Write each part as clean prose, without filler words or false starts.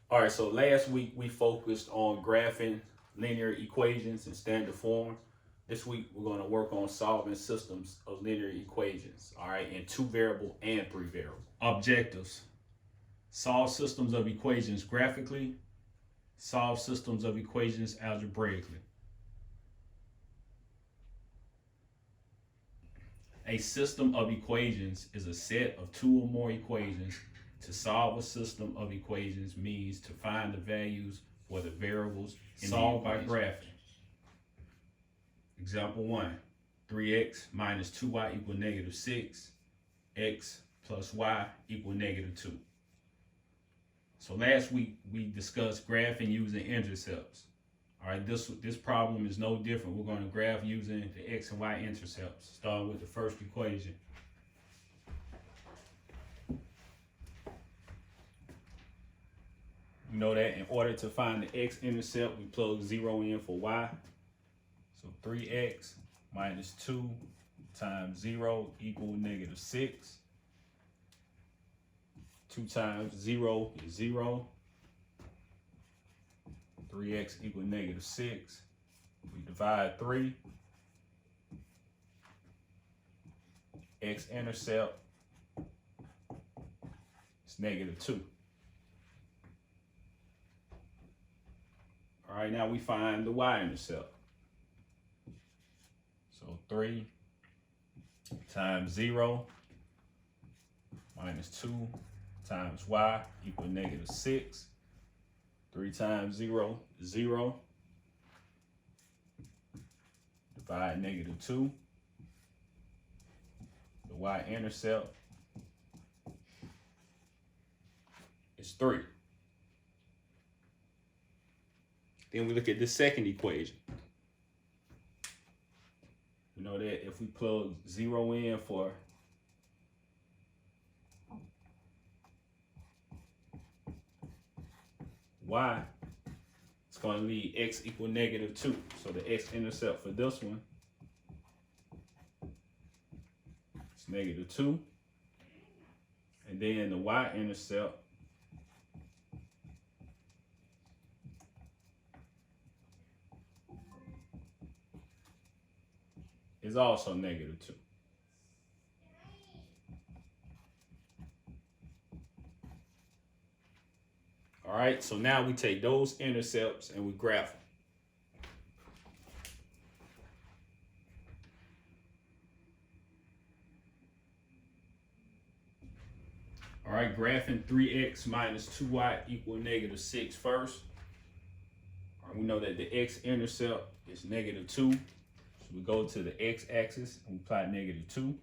All right, so last week we focused on graphing linear equations in standard form. This week we're going to work on solving systems of linear equations, all right, in two variable and three variable. Objectives: solve systems of equations graphically, solve systems of equations algebraically. A system of equations is a set of two or more equations. To solve a system of equations means to find the values for the variables solved by graphing. Example 1, 3x minus 2y equal negative 6, x plus y equal negative 2. So last week we discussed graphing using intercepts. All right, this problem is no different. We're going to graph using the x and y intercepts, starting with the first equation. You know that in order to find the x-intercept, we plug 0 in for y. So 3x minus 2 times 0 equal negative 6. 2 times 0 is 0. 3x equal negative 6. We divide 3. X-intercept is negative 2. All right, now we find the y-intercept. So 3 times 0 minus 2 times y equal negative 6. 3 times 0 is 0. Divide negative 2. The y-intercept is 3. Then we look at the second equation. We know that if we plug 0 in for y, it's going to leave x equal negative 2. So the x-intercept for this one is negative 2. And then the y-intercept is also negative 2. All right, so now we take those intercepts and we graph them. All right, graphing 3x minus 2y equal negative 6 first. All right, we know that the x-intercept is negative 2. So we go to the x-axis and we plot negative 2.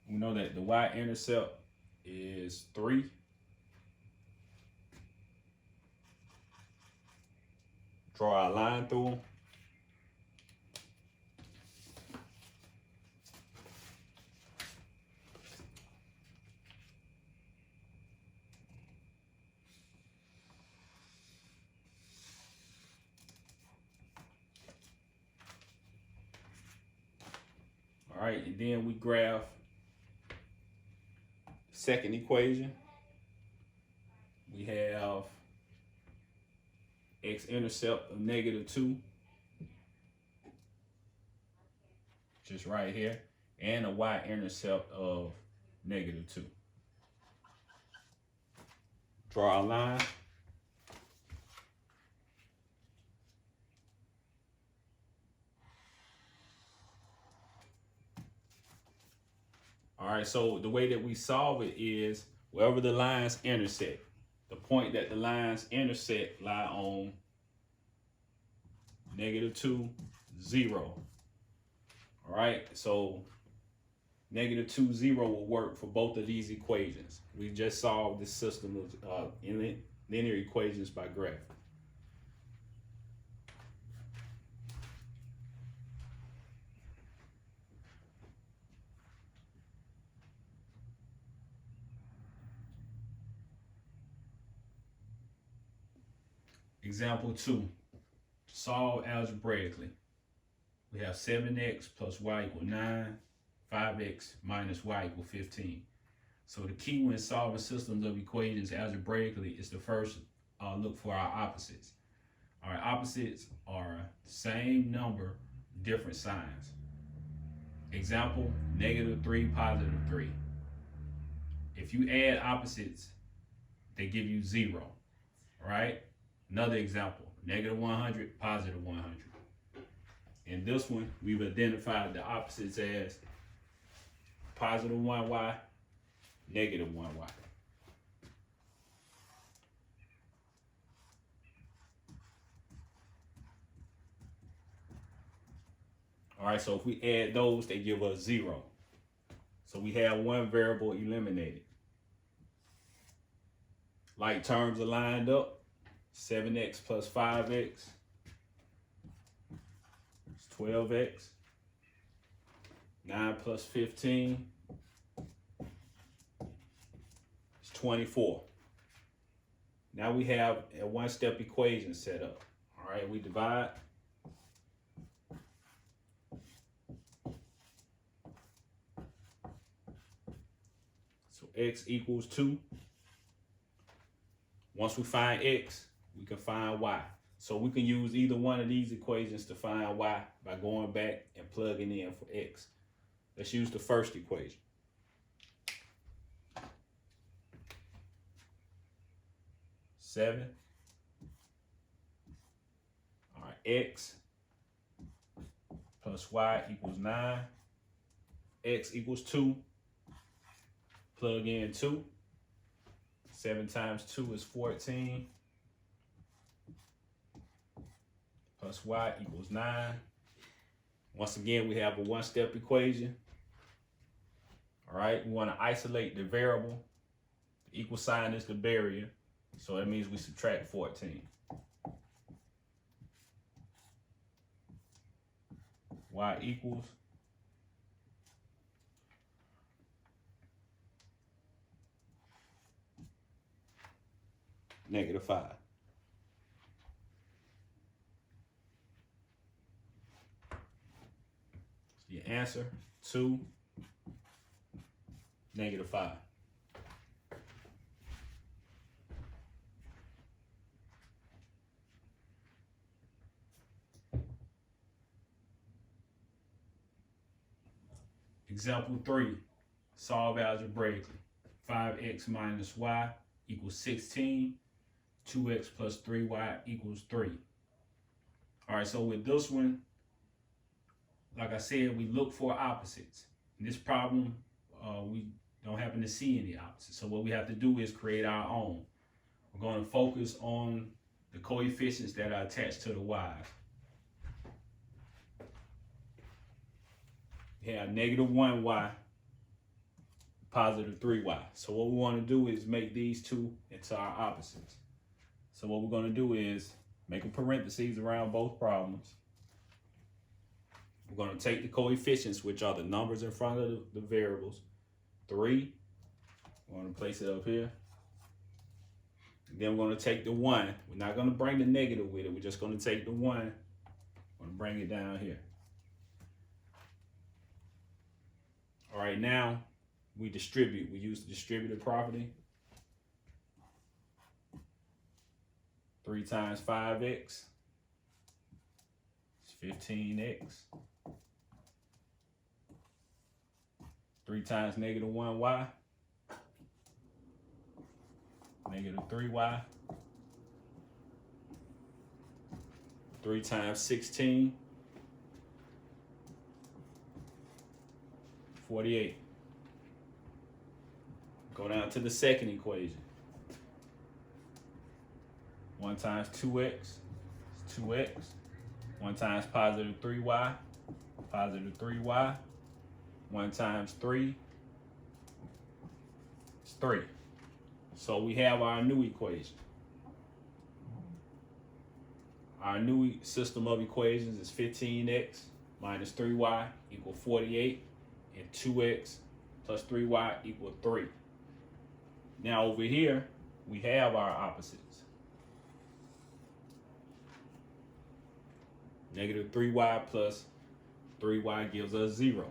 We know that the y-intercept is 3. Draw our line through them. All right, and then we graph the second equation. We have x-intercept of negative 2, just right here, and a y-intercept of negative 2. Draw our line. All right, so the way that we solve it is wherever the lines intersect, the point that the lines intersect lie on negative 2, 0. All right, so negative 2, 0 will work for both of these equations. We just solved this system of linear equations by graph. Example 2, solve algebraically. We have 7x plus y equal 9, 5x minus y equal 15. So the key when solving systems of equations algebraically is to first look for our opposites. Our opposites are the same number, different signs. Example, -3, +3. If you add opposites, they give you 0, right? Another example, -100, +100. In this one, we've identified the opposites as +1y, -1y. All right, so if we add those, they give us 0. So we have one variable eliminated. Like terms are lined up. 7x plus 5x is 12x. 9 plus 15 is 24. Now we have a one-step equation set up. All right, we divide. So x equals 2. Once we find x, we can find y. So we can use either one of these equations to find y by going back and plugging in for x. Let's use the first equation. Seven. All right, x plus y equals 9. X equals 2. Plug in 2. 7 times 2 is 14. Plus y equals 9. Once again, we have a one-step equation. All right, we want to isolate the variable. The equal sign is the barrier, so that means we subtract 14. Y equals -5. So your answer, 2, -5. Example 3, solve algebraically. 5x minus y equals 16. 2x plus 3y equals 3. All right, so with this one, like I said, we look for opposites. In this problem, we don't happen to see any opposites. So what we have to do is create our own. We're going to focus on the coefficients that are attached to the y's. We have -1y, +3y. So what we want to do is make these two into our opposites. So what we're going to do is make a parentheses around both problems. We're going to take the coefficients, which are the numbers in front of the variables. 3, we're going to place it up here. And then we're going to take the 1. We're not going to bring the negative with it. We're just going to take the 1. We're going to bring it down here. All right, now we distribute. We use the distributive property. 3 times 5x is 15x. 3 times -1y, -3y. 3 times 16, 48. Go down to the second equation. 1 times 2x is 2x. 1 times +3y, +3y. 1 times 3 is 3. So we have our new equation. Our new system of equations is 15x minus 3y equal 48, and 2x plus 3y equal 3. Now over here, we have our opposites. -3y plus 3y gives us 0.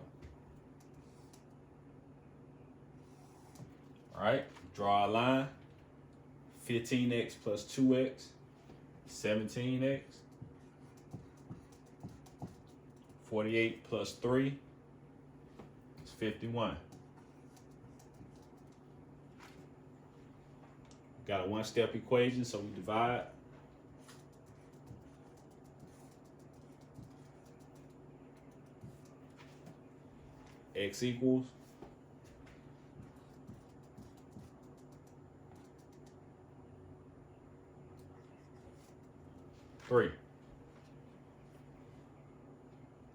All right, draw a line. 15x plus 2x, 17x. 48 plus 3 is 51. Got a one-step equation, so we divide. X equals 3.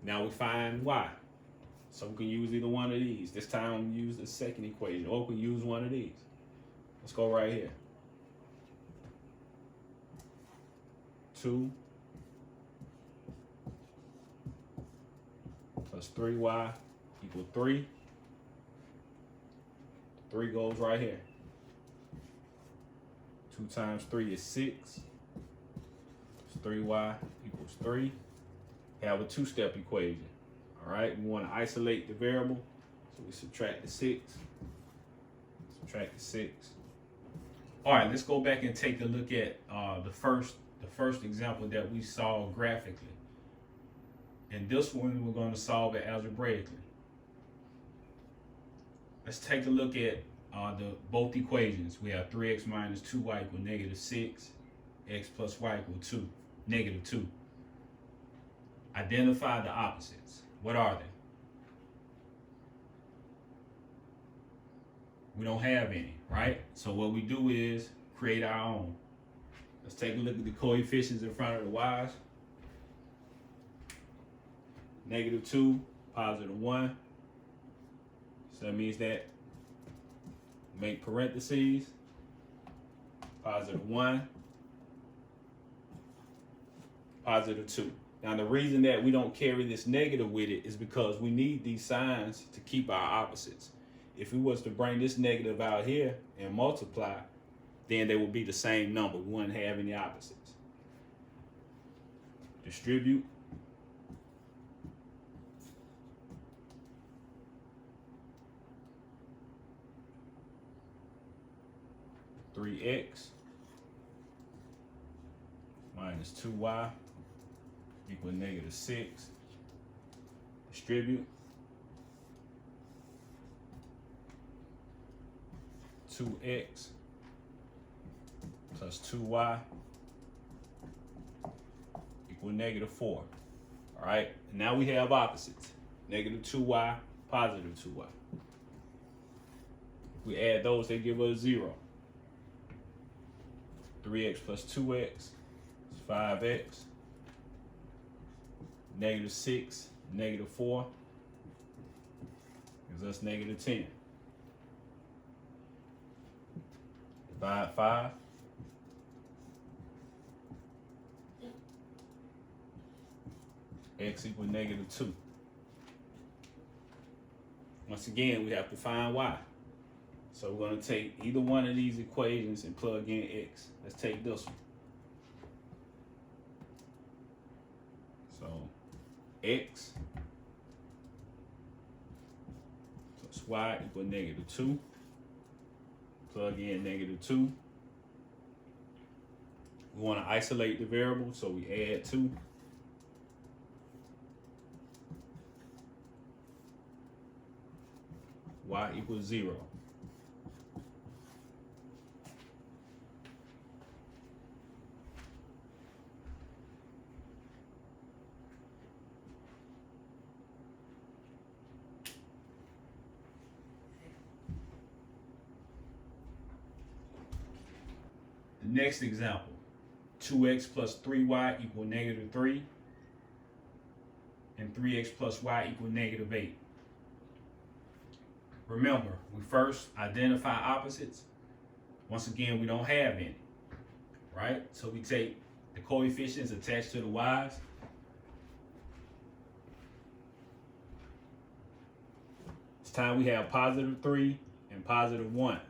Now we find y. So we can use either one of these. This time we use the second equation, or we can use one of these. Let's go right here. 2 plus 3y equal 3. 3 goes right here. 2 times 3 is 6. 3y equals 3. Have a two-step equation. All right, we want to isolate the variable, so we subtract the 6. Subtract the 6. All right, let's go back and take a look at the first example that we saw graphically. And this one we're going to solve it algebraically. Let's take a look at both equations. We have 3x minus 2y equal negative 6, x plus y equal 2, negative 2. Identify the opposites. What are they? We don't have any, right? So what we do is create our own. Let's take a look at the coefficients in front of the y's. Negative 2, positive 1. So that means that make parentheses, positive 1, positive 2. Now the reason that we don't carry this negative with it is because we need these signs to keep our opposites. If we was to bring this negative out here and multiply, then they would be the same number. We wouldn't have any opposites. Distribute. (3x minus 2y equal negative 6). Distribute. 2x plus 2y equal negative 4. All right, now we have opposites. Negative 2y, positive 2y. If we add those, they give us 0. 3x plus 2x is 5x. Negative 6, negative 4 gives us negative 10. Divide 5. X equals negative 2. Once again, we have to find y. So we're going to take either one of these equations and plug in x. Let's take this one. So x plus y equal negative 2. Plug in negative 2. We want to isolate the variable, so we add 2. Y equals 0. The next example, 2x plus 3y equal negative 3, and 3x plus y equal negative 8. Remember, we first identify opposites. Once again, we don't have any, right? So we take the coefficients attached to the y's. This time we have positive 3 and positive 1.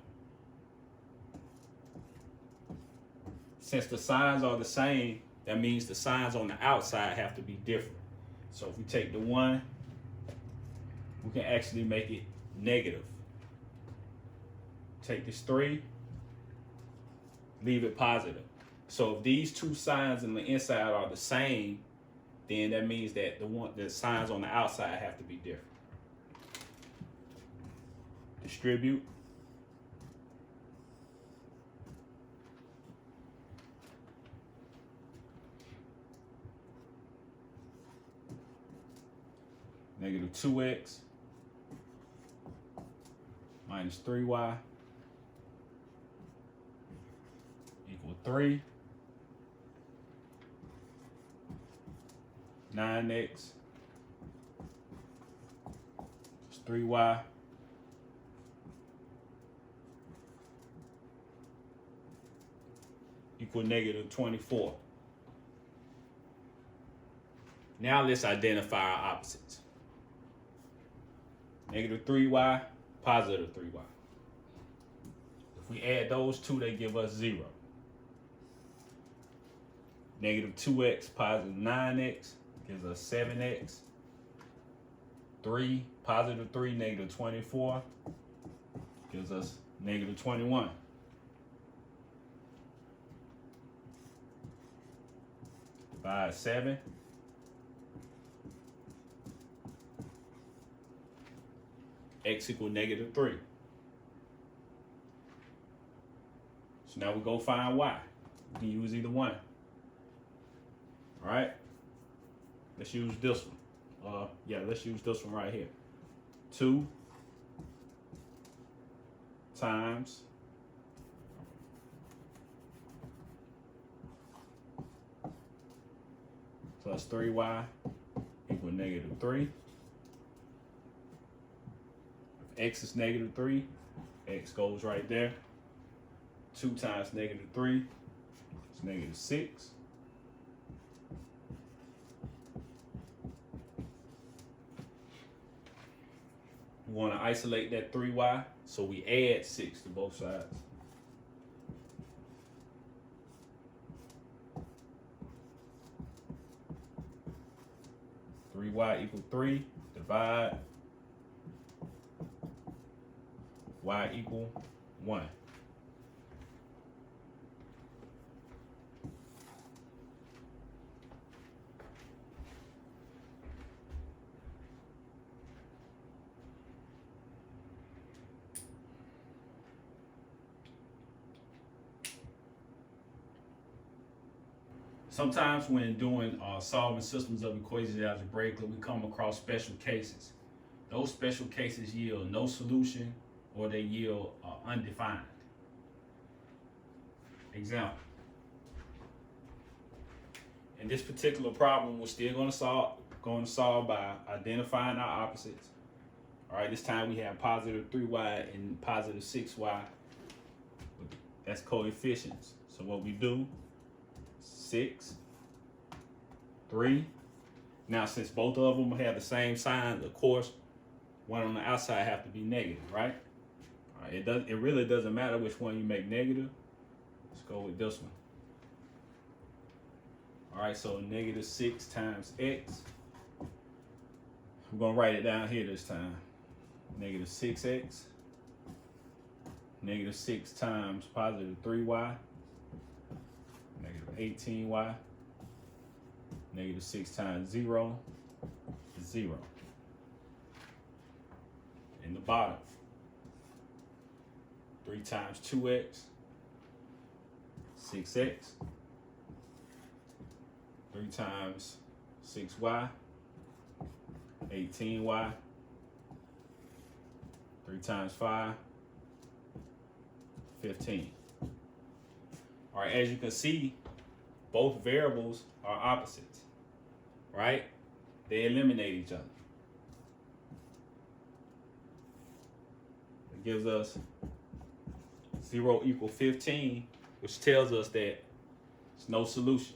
Since the signs are the same, that means the signs on the outside have to be different. So if we take the 1, we can actually make it negative Take this 3, leave it positive. So if these two signs on the inside are the same, then that means that the signs on the outside have to be different. Distribute. Negative 2x minus 3y equal 3. 9x plus 3y equal negative 24. Now let's identify our opposites. Negative 3y, positive 3y. If we add those two, they give us 0. Negative 2x, positive 9x gives us 7x. 3, positive 3, negative 24 gives us negative 21. Divide 7. X equal negative 3. So now we go find y. We can use either one. All right. Let's use this one. Let's use this one right here. 2 times plus 3y equal negative 3. If x is negative 3, x goes right there. 2 times negative 3 is negative 6. We want to isolate that 3y, so we add 6 to both sides. Y equal 3, divide, y equal 1. Sometimes when doing solving systems of equations algebraically, we come across special cases. Those special cases yield no solution or they yield undefined. Example. In this particular problem, we're still going to solve by identifying our opposites. All right, this time we have positive 3y and positive 6y. That's coefficients. So what we do, 6, 3. Now, since both of them have the same sign, of course, one on the outside have to be negative, right? All right, it really doesn't matter which one you make negative. Let's go with this one. All right, so negative 6 times x. I'm going to write it down here this time. Negative 6x. Negative 6 times positive 3y. Negative 18y. Negative 6 times 0 is 0. In the bottom, 3 times 2x, 6x. 3 times 6y, 18y. 3 times 5, 15. All right, as you can see, both variables are opposites, right? They eliminate each other. It gives us 0 equal 15, which tells us that there's no solution.